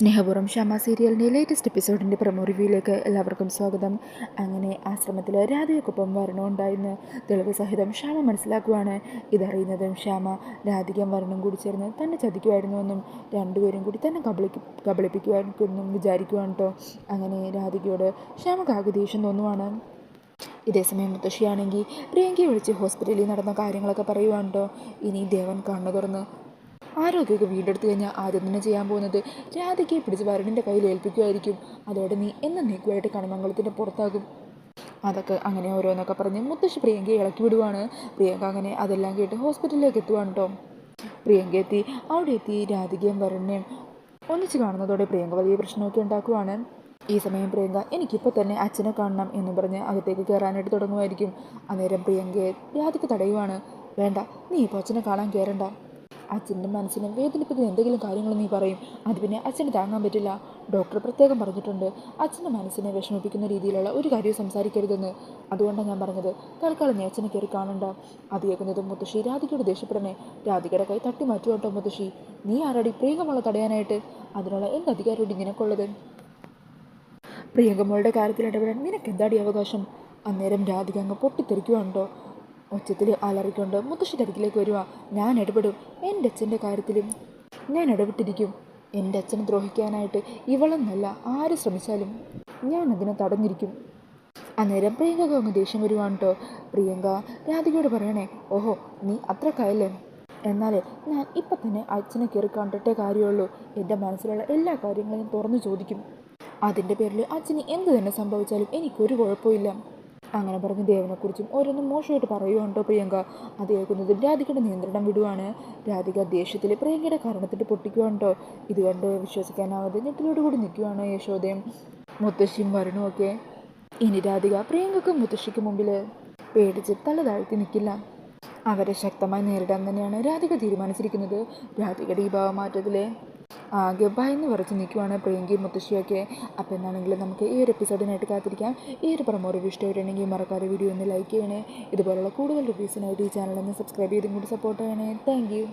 സ്നേഹപൂർവ്വം ക്ഷമ സീരിയലിൻ്റെ ലേറ്റസ്റ്റ് എപ്പിസോഡിൻ്റെ പ്രമോ റിവ്യൂയിലേക്ക് എല്ലാവർക്കും സ്വാഗതം. അങ്ങനെ ആശ്രമത്തിൽ രാധികയ്ക്കൊപ്പം വരണമുണ്ടായിരുന്നു തെളിവ് സഹിതം ശ്യാമ മനസ്സിലാക്കുവാണ്. ഇതറിയുന്നതും ശ്യാമ രാധികയും വരണും കൂടി ചേർന്ന് തന്നെ ചതിക്കുമായിരുന്നുവെന്നും രണ്ടുപേരും കൂടി തന്നെ കബളിപ്പിക്കുവാനും വിചാരിക്കുവാണ് കേട്ടോ. അങ്ങനെ രാധികയോട് ശ്യാമക്ക് ആകെ ദേഷ്യം തോന്നുവാണ്. ഇതേസമയം മുത്തശ്ശിയാണെങ്കിൽ പ്രിയങ്കയെ വിളിച്ച് ഹോസ്പിറ്റലിൽ നടന്ന കാര്യങ്ങളൊക്കെ പറയുവാണ് കേട്ടോ. ഇനി ദേവൻ കണ്ണു തുറന്ന് ആരോഗ്യമൊക്കെ വീണ്ടെടുത്ത് കഴിഞ്ഞാൽ ആദ്യം തന്നെ ചെയ്യാൻ പോകുന്നത് രാധികയെ പിടിച്ച് വരുണിൻ്റെ കയ്യിൽ ഏൽപ്പിക്കുമായിരിക്കും. അതോടെ നീ നീക്കുമായിട്ട് കണിമംഗലത്തിൻ്റെ പുറത്താകും. അതൊക്കെ അങ്ങനെ ഓരോന്നൊക്കെ പറഞ്ഞ് മുത്തശ്ശി പ്രിയങ്കയെ ഇളക്കി വിടുവാണ്. പ്രിയങ്ക അങ്ങനെ അതെല്ലാം കേട്ട് ഹോസ്പിറ്റലിലേക്ക് എത്തുവാണ് കേട്ടോ. പ്രിയങ്ക എത്തി അവിടെ എത്തി രാധികയും വരുണിനെയും ഒന്നിച്ച് കാണുന്നതോടെ പ്രിയങ്ക വലിയ പ്രശ്നമൊക്കെ ഉണ്ടാക്കുവാണ്. ഈ സമയം പ്രിയങ്ക എനിക്കിപ്പോൾ തന്നെ അച്ഛനെ കാണണം എന്ന് പറഞ്ഞ് അകത്തേക്ക് കയറാനായിട്ട് തുടങ്ങുമായിരിക്കും. അന്നേരം പ്രിയങ്കയെ രാധിക തടയുവാണ്. വേണ്ട, നീ ഇപ്പോൾ അച്ഛനെ കാണാൻ കയറണ്ട. അച്ഛൻ്റെ മനസ്സിനെ വേദനിപ്പിക്കുന്ന എന്തെങ്കിലും കാര്യങ്ങൾ നീ പറയും, അത് പിന്നെ അച്ഛന് താങ്ങാൻ പറ്റില്ല. ഡോക്ടർ പ്രത്യേകം പറഞ്ഞിട്ടുണ്ട് അച്ഛൻ്റെ മനസ്സിനെ വിഷമിപ്പിക്കുന്ന രീതിയിലുള്ള ഒരു കാര്യവും സംസാരിക്കരുതെന്ന്. അതുകൊണ്ടാണ് ഞാൻ പറഞ്ഞത് തൽക്കാലം നീ അച്ഛനെ കയറി കാണണ്ട. അത് കേൾക്കുന്നതും മുത്തശ്ശി രാധികയോട് ദേഷ്യപ്പെടണേ. രാധികയുടെ കൈ തട്ടി മാറ്റുവാട്ടോ. മുത്തശ്ശി, നീ ആരടി പ്രിയങ്കമോളെ തടയാനായിട്ട്? അതിനുള്ള എന്ത് അധികാരമുണ്ട് നിനക്കുള്ളത്? പ്രിയങ്കമോളുടെ കാര്യത്തിൽ ഇടപെടാൻ നിനക്ക് എന്താടി അവകാശം? അന്നേരം രാധിക അങ്ങ് പൊട്ടിത്തെറിക്കുവാണ്ടോ. ഒച്ചത്തിൽ അലറിക്കൊണ്ട് മുത്തശ്ശിയുടെ അരികിലേക്ക് വരുക. ഞാൻ ഇടപെടും, എൻ്റെ അച്ഛൻ്റെ കാര്യത്തിലും ഞാൻ ഇടപെട്ടിരിക്കും. എൻ്റെ അച്ഛനെ ദ്രോഹിക്കാനായിട്ട് ഇവളെന്നല്ല ആര് ശ്രമിച്ചാലും ഞാൻ അതിനെ തടഞ്ഞിരിക്കും. അന്നേരം പ്രിയങ്ക അങ്ങ് ദേഷ്യം വരുവാണ് കേട്ടോ. പ്രിയങ്ക രാധികയോട് പറയണേ, ഓഹോ നീ അത്രക്കായല്ലേ, എന്നാലേ ഞാൻ ഇപ്പം തന്നെ അച്ഛനെ കയറി കണ്ടിട്ടേ കാര്യമുള്ളൂ. എൻ്റെ മനസ്സിലുള്ള എല്ലാ കാര്യങ്ങളും തുറന്നു ചോദിക്കും. അതിൻ്റെ പേരിൽ അച്ഛന് എന്ത് തന്നെ സംഭവിച്ചാലും എനിക്കൊരു കുഴപ്പമില്ല. അങ്ങനെ പറഞ്ഞ് ദേവനെക്കുറിച്ചും ഓരോന്നും മോശമായിട്ട് പറയുവാണ്ടോ പ്രിയങ്ക. അത് കേൾക്കുന്നതും രാധികയുടെ നിയന്ത്രണം വിടുവാണ്. രാധിക ദേഷ്യത്തിൽ പ്രിയങ്കയുടെ കാരണത്തിട്ട് പൊട്ടിക്കുവാണ്ടോ. ഇത് കണ്ട് വിശ്വസിക്കാനാവാതെ ഞെട്ടിലോടുകൂടി നിൽക്കുവാണ് യശോദയും മുത്തശ്ശിയും വരുണുമൊക്കെ. ഇനി രാധിക പ്രിയങ്കക്കും മുത്തശ്ശിക്കും മുമ്പിൽ പേടിച്ച് തല താഴ്ത്തി നിൽക്കില്ല. അവരെ ശക്തമായി നേരിടാൻ തന്നെയാണ് രാധിക തീരുമാനിച്ചിരിക്കുന്നത്. രാധികയുടെ ഈ ഭാവമാറ്റത്തിൽ ആകെ ഭയന്ന് വിറച്ച് നിൽക്കുവാണ് പ്രിയങ്കയും മുത്തശ്ശിയൊക്കെ. അപ്പോൾ എന്നാണെങ്കിലും നമുക്ക് ഈ ഒരു എപ്പിസോഡിനായിട്ട് കാത്തിരിക്കാം. ഈ ഒരു പ്രമോ റിവ്യൂ ഇഷ്ടമായിട്ടുണ്ടെങ്കിൽ മറക്കാതെ വീഡിയോ ഒന്ന് ലൈക്ക് ചെയ്യണേ. ഇതുപോലുള്ള കൂടുതൽ റിവ്യൂസിനായിട്ട് ഈ ചാനൽ ഒന്ന് സബ്സ്ക്രൈബ് ചെയ്തും കൂടി സപ്പോർട്ട് ചെയ്യണേ. Thank you.